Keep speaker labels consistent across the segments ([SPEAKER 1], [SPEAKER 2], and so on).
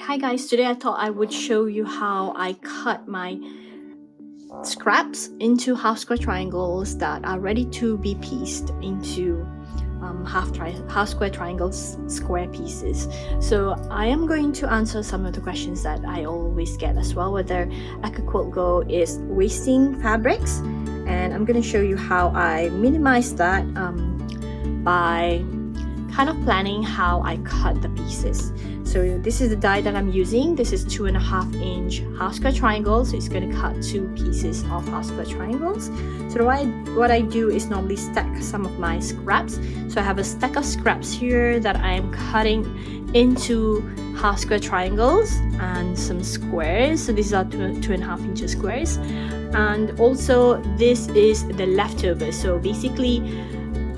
[SPEAKER 1] Hi guys, today I thought I would show you how I cut my scraps into half square triangles that are ready to be pieced into half square triangles, square pieces. So I am going to answer some of the questions that I always get as well, whether Accuquilt Go is wasting fabrics, and I'm going to show you how I minimize that by kind of planning how I cut the pieces. So this is the die that I'm using. This is 2.5 inch half square triangles. So it's going to cut 2 pieces of half square triangles. So what I do is normally stack some of my scraps. So I have a stack of scraps here that I am cutting into half square triangles and some squares. So these are 2.5 inch squares. And also this is the leftovers. So basically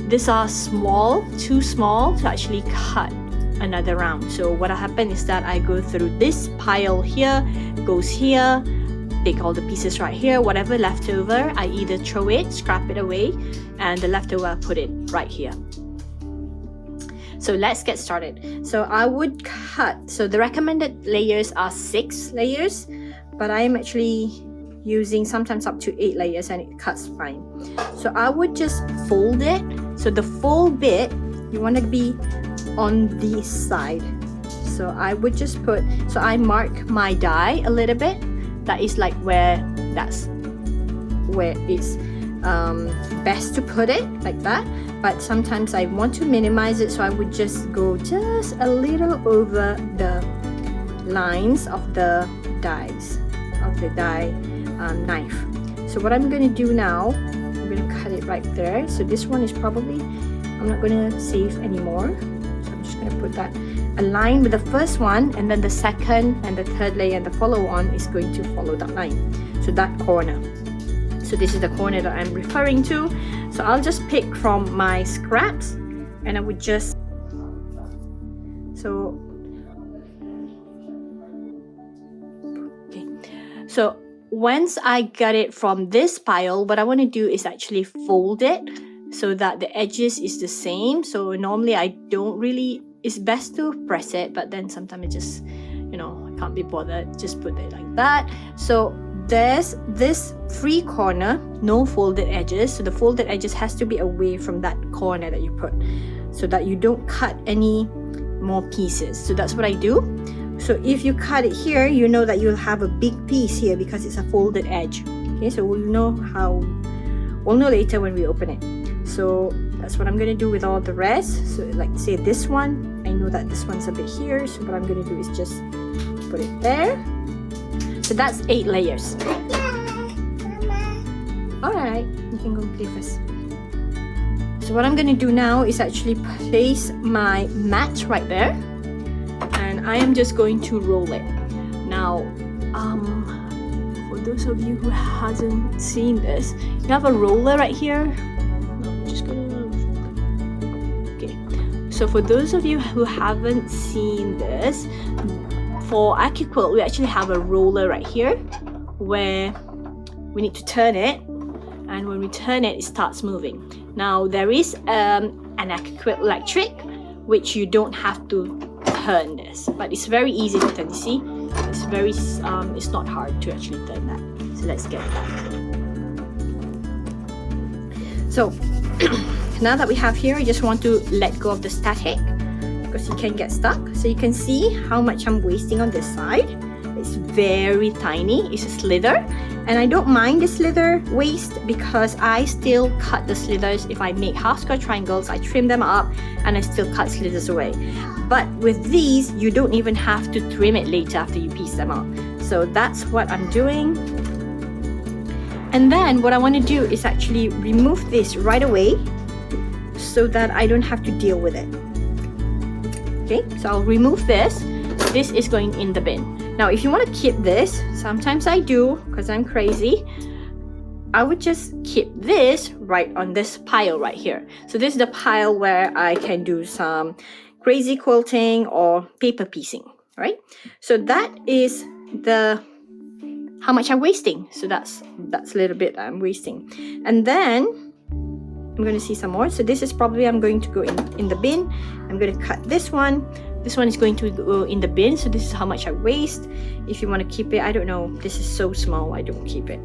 [SPEAKER 1] these are small, too small to actually cut another round. So what happened is that I go through this pile here, goes here, take all the pieces right here, whatever leftover, I either throw it, scrap it away, and the leftover I put it right here. So let's get started. So I would cut, so the recommended layers are 6 layers, but I am actually using sometimes up to 8 layers and it cuts fine. So I would just fold it. So the fold bit, you want to be on this side. So I would just put, so I mark my die a little bit. That is like that's where it's best to put it, like that. But sometimes I want to minimize it, so I would just go just a little over the lines of the dies, of the die knife. So what I'm going to do now, I'm going to cut it right there. So this one is probably, I'm not going to save anymore. So I'm just going to put that align with the first one, and then the second and the third layer and the follow on is going to follow that line. So that corner. So this is the corner that I'm referring to. So I'll just pick from my scraps and I would just, so okay. So once I got it from this pile, what I want to do is actually fold it so that the edges is the same. So normally I don't really, it's best to press it, but then sometimes it just, you know, I can't be bothered, just put it like that. So there's this free corner, no folded edges. So the folded edges has to be away from that corner that you put, so that you don't cut any more pieces. So that's what I do. So if you cut it here, you know that you'll have a big piece here because it's a folded edge. Okay, so we'll know later when we open it. So that's what I'm going to do with all the rest. So like say this one, I know that this one's a bit here. So what I'm going to do is just put it there. So that's 8 layers. Alright, you can go play first. So what I'm going to do now is actually place my mat right there. And I am just going to roll it. Now, for those of you who hasn't seen this, you have a roller right here. I'm just gonna, okay. So for those of you who haven't seen this, for Accuquilt, we actually have a roller right here where we need to turn it, and when we turn it, it starts moving. Now there is an Accuquilt electric, which you don't have to turn this, but it's very easy to turn. You see, it's very it's not hard to actually turn that. So let's get that. So now that we have here, I just want to let go of the static because you can get stuck. So you can see how much I'm wasting on this side. It's very tiny, it's a slither, and I don't mind the slither waste because I still cut the slithers. If I make half square triangles, I trim them up and I still cut slithers away. But with these, you don't even have to trim it later after you piece them up. So that's what I'm doing. And then what I want to do is actually remove this right away so that I don't have to deal with it. Okay, so I'll remove this. This is going in the bin. Now, if you want to keep this, sometimes I do because I'm crazy, I would just keep this right on this pile right here. So this is the pile where I can do some crazy quilting or paper piecing, right? So that is the how much I'm wasting. So that's a little bit I'm wasting. And then I'm going to see some more. So this is probably I'm going to go in the bin. I'm going to cut this one. This one is going to go in the bin, so this is how much I waste. If you want to keep it, I don't know, this is so small, I don't keep it.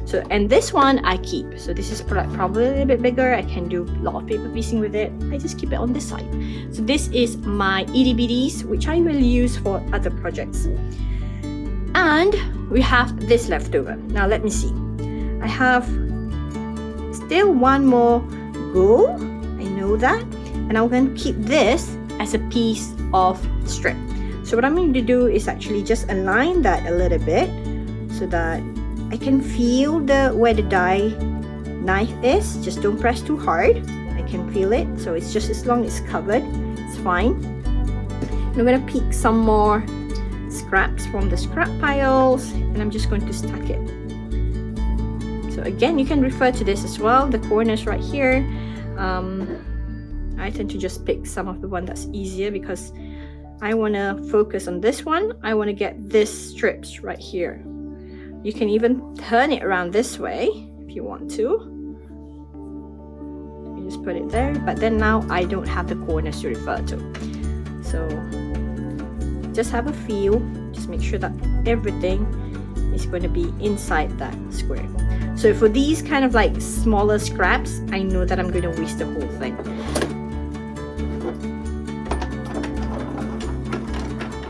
[SPEAKER 1] So, and this one I keep. So this is probably a little bit bigger. I can do a lot of paper piecing with it. I just keep it on this side. So this is my itty bitties, which I will use for other projects. And we have this left over. Now let me see. I have still one more go. I know that. And I'm going to keep this as a piece of strip. So what I'm going to do is actually just align that a little bit so that I can feel where the die knife is. Just don't press too hard. I can feel it. So it's just as long as it's covered, it's fine. And I'm going to pick some more scraps from the scrap piles, and I'm just going to stack it. So again, you can refer to this as well, the corners right here. I tend to just pick some of the one that's easier because I want to focus on this one. I want to get this strips right here. You can even turn it around this way if you want to. You just put it there, but then now I don't have the corners to refer to. So just have a feel, just make sure that everything is going to be inside that square. So for these kind of like smaller scraps, I know that I'm going to waste the whole thing.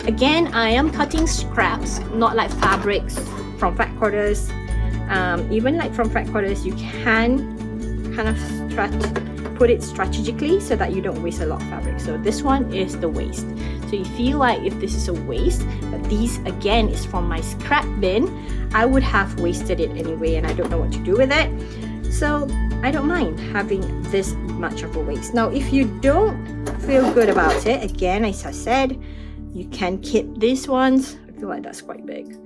[SPEAKER 1] Again, I am cutting scraps, not like fabrics from fat quarters. Even like from fat quarters, you can kind of put it strategically so that you don't waste a lot of fabric. So this one is the waste. So you feel like if this is a waste, but these again is from my scrap bin, I would have wasted it anyway and I don't know what to do with it. So I don't mind having this much of a waste. Now, if you don't feel good about it, again, as I said, you can keep these ones. I feel like that's quite big.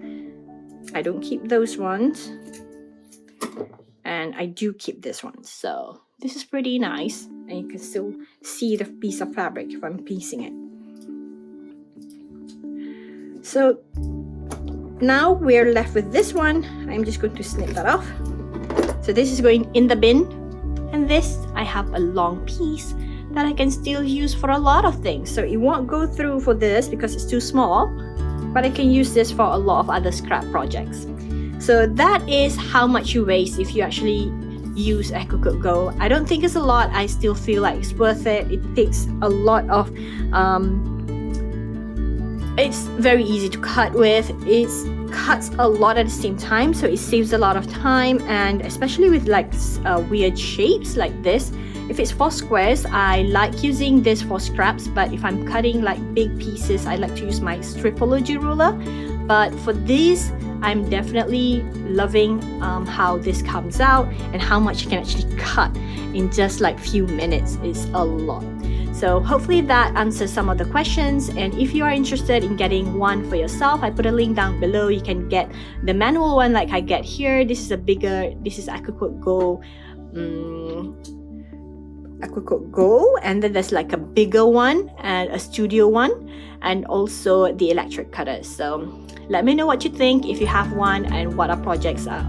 [SPEAKER 1] I don't keep those ones. And I do keep this one. So this is pretty nice. And you can still see the piece of fabric if I'm piecing it. So now we're left with this one. I'm just going to snip that off. So this is going in the bin. And this, I have a long piece that I can still use for a lot of things. So it won't go through for this because it's too small, but I can use this for a lot of other scrap projects. So that is how much you waste if you actually use Accuquilt Go. I don't think it's a lot. I still feel like it's worth it. It takes a lot of it's very easy to cut with. It cuts a lot at the same time, so it saves a lot of time, and especially with like weird shapes like this. If it's for squares, I like using this for scraps, but if I'm cutting like big pieces, I like to use my Stripology ruler. But for these, I'm definitely loving how this comes out and how much you can actually cut in just like few minutes. Is a lot. So hopefully that answers some of the questions, and if you are interested in getting one for yourself, I put a link down below. You can get the manual one like I get here. This is a bigger, this is Accuquilt Go. Accuquilt Go, and then there's like a bigger one and a studio one, and also the electric cutters. So let me know what you think, if you have one, and what projects are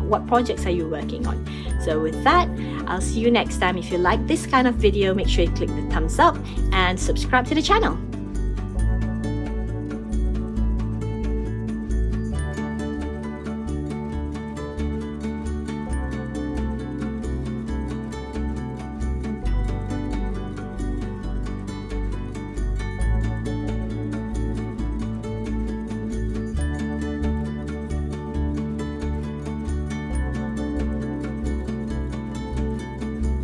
[SPEAKER 1] you working on. So with that, I'll see you next time. If you like this kind of video, make sure you click the thumbs up and subscribe to the channel.